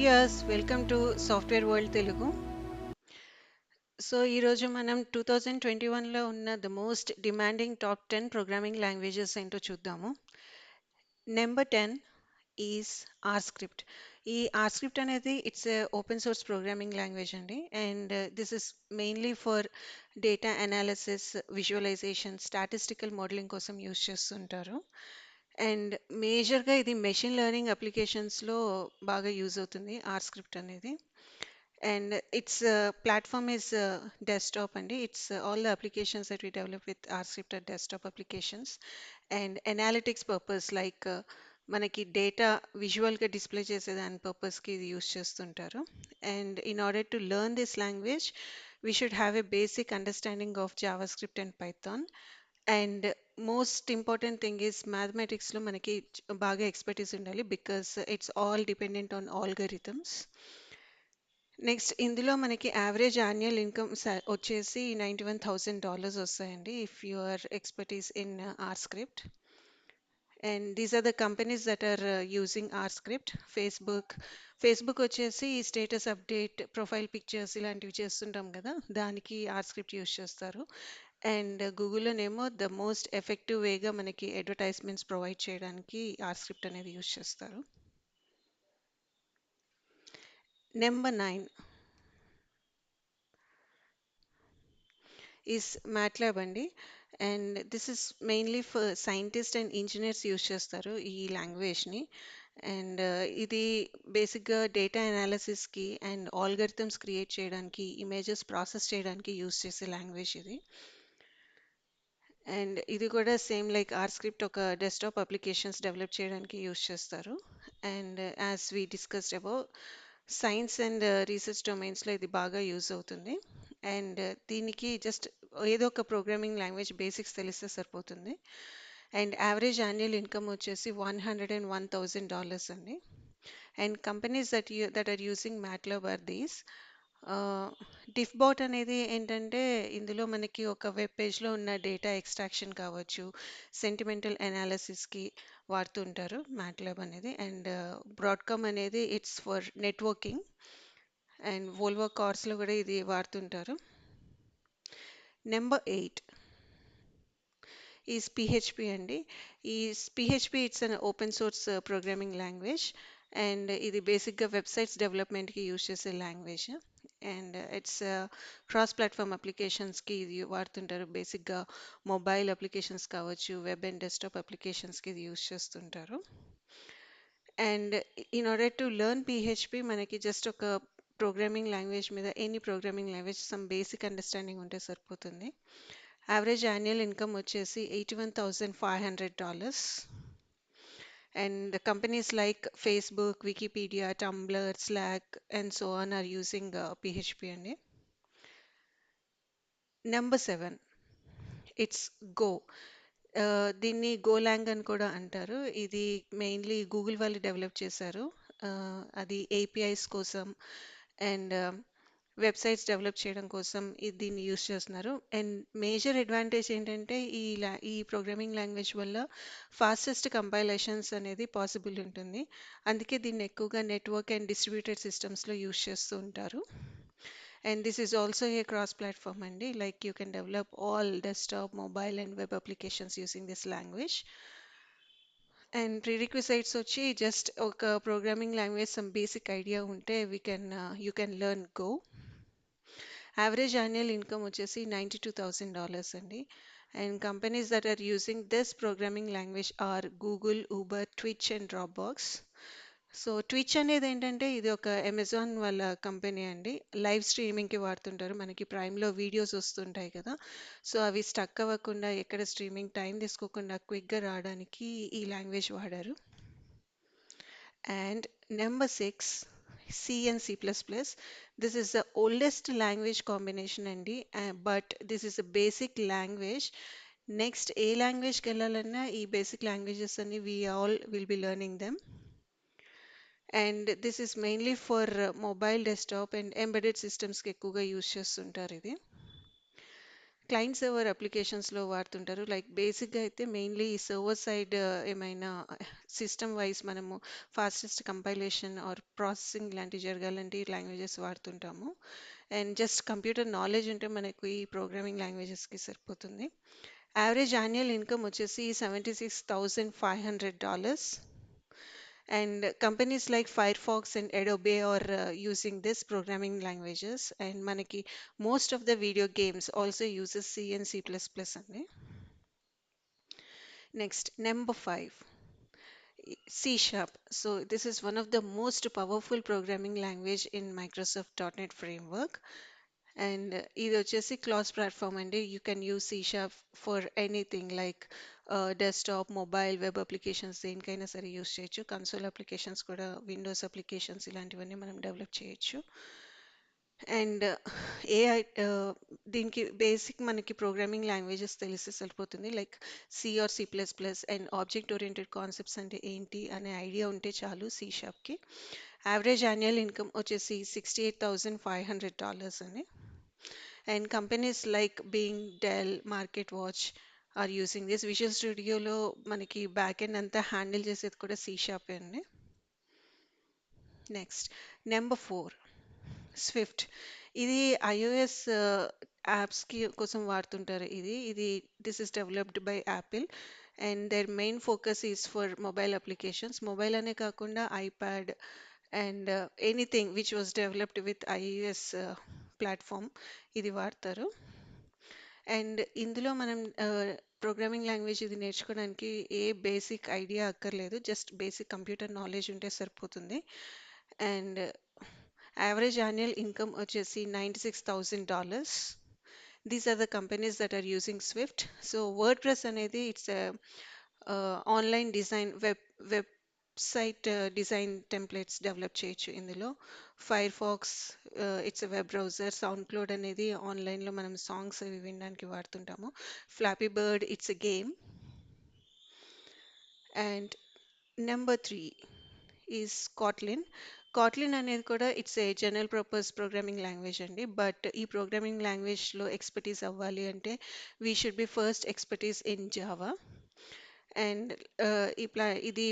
Weirs welcome to software world Telugu. So ఈరోజు మనం 2021లో ఉన్న the most demanding top 10 programming languages ఏంటో చూద్దాము. Number 10 is R script. ఈ ఆర్ స్క్రిప్ట్ అనేది it's open source programming language అండి. And this is mainly for data analysis, visualisation, statistical modelling కోసం యూజ్ చేస్తుంటారు. అండ్ మేజర్గా ఇది మెషిన్ లెర్నింగ్ అప్లికేషన్స్లో బాగా యూజ్ అవుతుంది ఆర్ స్క్రిప్ట్ అనేది. And its platform is desktop, and it's all the applications that we develop with R script are desktop applications. And analytics purpose like మనకి data విజువల్గా display చేసే దాని పర్పస్కి ఇది యూస్ చేస్తుంటారు. And in order to learn this language we should have a basic understanding of JavaScript and Python. And most important thing is మ్యాథమెటిక్స్లో మనకి బాగా ఎక్స్పర్టీస్ ఉండాలి, because it's all dependent on algorithms. Next ఇందులో మనకి average annual income వచ్చేసి $91,000 వస్తాయండి if your expertise in R script. And these are the companies that are using are script. Facebook వచ్చేసి status update, profile pictures ఇలాంటివి చేస్తుంటాం కదా, దానికి R script use చేస్తారు. అండ్ గూగుల్లోనేమో ద మోస్ట్ ఎఫెక్టివ్ వేగా మనకి అడ్వర్టైజ్మెంట్స్ ప్రొవైడ్ చేయడానికి ఆర్ స్క్రిప్ట్ అనేది యూస్ చేస్తారు. నెంబర్ 9 is MATLAB అండి. And this is mainly for scientist and engineers use చేస్తారు ఈ లాంగ్వేజ్ని. అండ్ ఇది బేసిక్గా డేటా అనాలిసిస్కి అండ్ ఆల్గరిథమ్స్ క్రియేట్ చేయడానికి, ఇమేజెస్ ప్రాసెస్ చేయడానికి యూస్ చేసే లాంగ్వేజ్ ఇది. అండ్ ఇది కూడా సేమ్ లైక్ ఆర్ స్క్రిప్ట్ ఒక డెస్క్టాప్ అప్లికేషన్స్ డెవలప్ చేయడానికి యూస్ చేస్తారు. And as we discussed about science and research డొమైన్స్లో ఇది బాగా యూజ్ అవుతుంది. అండ్ దీనికి జస్ట్ ఏదో ఒక ప్రోగ్రామింగ్ లాంగ్వేజ్ బేసిక్స్ తెలిస్తే సరిపోతుంది. అండ్ యావరేజ్ యాన్యువల్ ఇన్కమ్ వచ్చేసి $101,000 అండి. And companies that are using MATLAB are these. Diffbot అనేది ఏంటంటే ఇందులో మనకి ఒక వెబ్ పేజ్లో ఉన్న డేటా ఎక్స్ట్రాక్షన్ కావచ్చు, సెంటిమెంటల్ అనాలిసిస్కి వాడుతుంటారు మ్యాట్లాబ్ అనేది. అండ్ బ్రాడ్కామ్ అనేది it's for networking. And Volvo కార్స్లో కూడా ఇది వాడుతుంటారు. నెంబర్ 8 ఈజ్ పిహెచ్పి అండి. ఈ PHP it's an open source programming language. And ఇది బేసిక్గా వెబ్సైట్స్ డెవలప్మెంట్కి యూజ్ చేసే language. And it's cross platform అప్లికేషన్స్కి ఇది వాడుతుంటారు. బేసిక్గా మొబైల్ అప్లికేషన్స్ కావచ్చు, వెబ్ అండ్ డెస్క్టాప్ అప్లికేషన్స్కి ఇది యూజ్ చేస్తుంటారు. And in order to learn PHP మనకి జస్ట్ ఒక ప్రోగ్రామింగ్ లాంగ్వేజ్ మీద, any programming language some basic understanding ఉంటే సరిపోతుంది. యావరేజ్ యాన్యువల్ ఇన్కమ్ వచ్చేసి $81,500. And the companies like Facebook, Wikipedia, Tumblr, Slack, and so on are using PHP. And number 7, it's Go. దీన్ని go along అని కూడా అంటారు. ఇది మెయిన్లీ గూగుల్ వాళ్ళు డెవలప్ చేశారు. అది ఏపీఐస్ కోసం అండ్ వెబ్సైట్స్ డెవలప్ చేయడం కోసం దీన్ని యూస్ చేస్తున్నారు. అండ్ మేజర్ అడ్వాంటేజ్ ఏంటంటే ఈ ప్రోగ్రామింగ్ లాంగ్వేజ్ వల్ల ఫాస్టెస్ట్ కంపైలేషన్స్ అనేది పాసిబుల్ ఉంటుంది. అందుకే దీన్ని ఎక్కువగా నెట్వర్క్ అండ్ డిస్ట్రిబ్యూటెడ్ సిస్టమ్స్లో యూస్ చేస్తూ ఉంటారు. And this is also a cross platform అండి, like you can develop all desktop, mobile and web applications using this language. And prerequisites వచ్చి just ఒక programming language some basic idea ఉంటే you can learn Go. Average annual income వచ్చేసి $92,000 అండి. And companies that are using this programming language are Google, Uber, Twitch and Dropbox. So twitch అనేది ఏంటంటే ఇది ఒక Amazon వాళ్ళ కంపెనీ అండి. లైవ్ స్ట్రీమింగ్కి వాడుతుంటారు. మనకి ప్రైమ్లో వీడియోస్ వస్తుంటాయి కదా, సో అవి స్టక్ అవ్వకుండా, ఎక్కడ స్ట్రీమింగ్ టైం తీసుకోకుండా క్విక్గా రావడానికి ఈ లాంగ్వేజ్ వాడారు. And number 6, C and C++. This is the oldest language combination అండి, but this is a basic language. Next ఏ లాంగ్వేజ్కి వెళ్ళాలన్నా ఈ బేసిక్ లాంగ్వేజెస్ అన్ని we all will be learning them. And this is mainly for mobile, desktop and embedded సిస్టమ్స్కి ఎక్కువగా use చేస్తుంటారు ఇది. క్లయింట్ సర్వర్ అప్లికేషన్స్‌లో వాడుతుంటారు. లైక్ బేసిక్‌గా అయితే మెయిన్‌లీ సర్వర్ సైడ్ ఏమైనా సిస్టమ్ వైస్ మనము ఫాస్టెస్ట్ కంపైలేషన్ ఆర్ ప్రాసెసింగ్ లాంటివి జరగాలంటే ఈ లాంగ్వేజెస్ వాడుతుంటాము. అండ్ జస్ట్ కంప్యూటర్ నాలెడ్జ్ ఉంటే మనకు ఈ ప్రోగ్రామింగ్ లాంగ్వేజెస్‌కి సరిపోతుంది. యావరేజ్ యాన్యుయల్ ఇన్‌కమ్ వచ్చేసి $76,500. And companies like Firefox and Adobe are using this programming languages. And manaki most of the video games also uses C and C++ only. Next, number 5, C Sharp. So this is one of the most powerful programming language in Microsoft .NET framework. And ఇది వచ్చేసి class platform అండి. You can use C sharp for anything like desktop, mobile, web applications దేనికైనా సరే use చేయొచ్చు. Console applications కూడా, Windows applications ఇలాంటివన్నీ మనం develop చేయొచ్చు. అండ్ ఏఐ దీనికి బేసిక్ మనకి ప్రోగ్రామింగ్ లాంగ్వేజెస్ తెలిస్తే సరిపోతుంది. Like C or C plus plus and object oriented concepts అంటే ఏంటి అనే ఐడియా ఉంటే చాలు సి షార్ప్కి. యావరేజ్ యాన్యువల్ ఇన్కమ్ వచ్చేసి $68,500 అని. And companies like Bing, Dell, MarketWatch are using this. Visual Studioలో మనకి బ్యాక్ ఎండ్ అంతా హ్యాండిల్ చేసేది కూడా సి షార్ప్ అండి. Next, number 4, Swift. ఇది ఐఓఎస్ యాప్స్కి కోసం వాడుతుంటారు. ఇది this is developed by Apple and their main focus is for mobile applications. Mobile అనే కాకుండా iPad and anything which was developed with iOS platform ఇది వాడతారు. అండ్ ఇందులో మనం ప్రోగ్రామింగ్ లాంగ్వేజ్ ఇది నేర్చుకోవడానికి ఏ బేసిక్ ఐడియా అక్కర్లేదు. జస్ట్ బేసిక్ కంప్యూటర్ నాలెడ్జ్ ఉంటే సరిపోతుంది. అండ్ యావరేజ్ యాన్యువల్ ఇన్కమ్ వచ్చేసి $96,000. These are the companies that are using Swift. So WordPress అనేది it's online design website design templates develop చేయొచ్చు ఇందులో. Firefox it's web browser. SoundCloud అనేది ఆన్లైన్లో మనం songs అవి వినడానికి వాడుతుంటాము. Flappy Bird it's a game. And number 3 is Kotlin. Kotlin అనేది కూడా it's a general purpose programming language అండి. బట్ ఈ ప్రోగ్రామింగ్ లాంగ్వేజ్లో ఎక్స్పర్టీస్ అవ్వాలి అంటే we should be first expertise in Java. And ఇది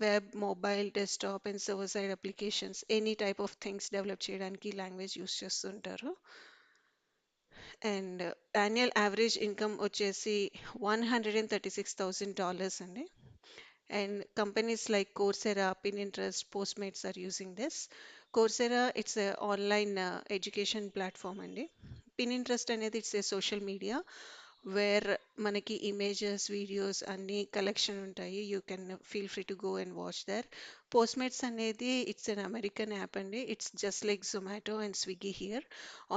web, mobile, desktop and server side applications any type of things develop చేయడానికి ఈ లాంగ్వేజ్ యూస్ చేస్తుంటారు. And annual average income వచ్చేసి $136,000 అండి. And companies like Coursera, Pinterest, Postmates are using this. Coursera, it's a online education platform అండి. Pinterest అనేది it's a social media where మనకి images, videos అన్ని collection ఉంటాయి. You can feel free to go and watch there. Postmates అనేది it's an American app అండి. It's just like Zomato and Swiggy here.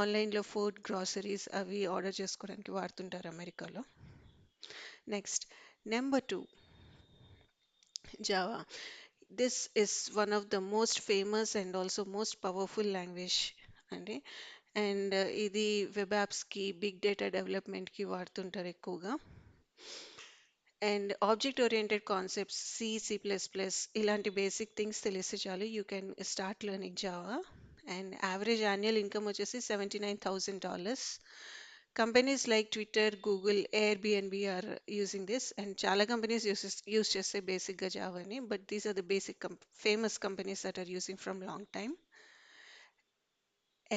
ఆన్లైన్లో food, groceries అవి order చేసుకోవడానికి వాడుతుంటారు అమెరికాలో. Next, number 2, Java. This is one of the most famous and also most powerful language అండి. And ఇది web యాప్స్కి, బిగ్ డేటా డెవలప్మెంట్కి వాడుతుంటారు ఎక్కువగా. And object oriented concepts, C, C plus plus ఇలాంటి బేసిక్ థింగ్స్ తెలిస్తే చాలు you can start learning Java. And average annual income వచ్చేసి $79,000. Companies like Twitter, Google, Airbnb are using this. And చాలా companies use చేస్తే బేసిక్గా జావాని. But these are the basic famous companies that are using from long time.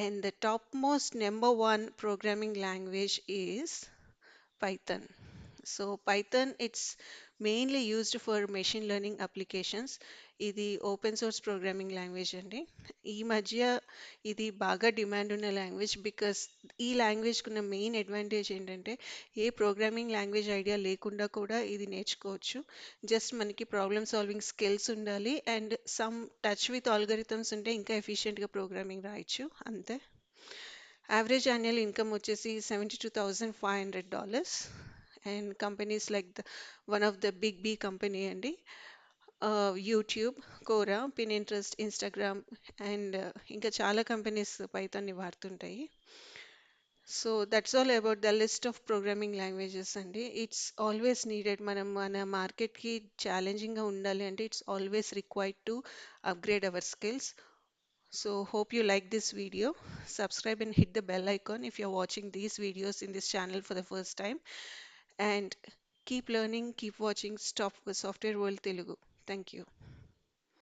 And the topmost number one programming language is Python. So Python, it's mainly used for machine learning applications. ఇది open source programming language అండి. ఈ మధ్య ఇది బాగా demand ఉన్న language because ఈ లాంగ్వేజ్కి ఉన్న main advantage ఏంటంటే ఏ ప్రోగ్రామింగ్ లాంగ్వేజ్ ఐడియా లేకుండా కూడా ఇది నేర్చుకోవచ్చు. జస్ట్ మనకి ప్రాబ్లమ్ సాల్వింగ్ స్కిల్స్ ఉండాలి and some touch with algorithms ఉంటే ఇంకా ఎఫిషియెంట్గా ప్రోగ్రామింగ్ రాయొచ్చు అంతే. యావరేజ్ యాన్యువల్ ఇన్కమ్ వచ్చేసి $72,500. And companies like one of the big B company అండి, YouTube, Quora, Pinterest, Instagram and ఇంకా చాలా కంపెనీస్ పైథాన్ని వాడుతుంటాయి. So that's all about the list of programming languages అండి. It's always needed. మనం మన మార్కెట్కి ఛాలెంజింగ్గా ఉండాలి అంటే it's always required to upgrade our skills. So hope you like this video. Subscribe and hit the bell icon if you're watching these videos in this channel for the first time. And keep learning, keep watching Software World Telugu. Thank you.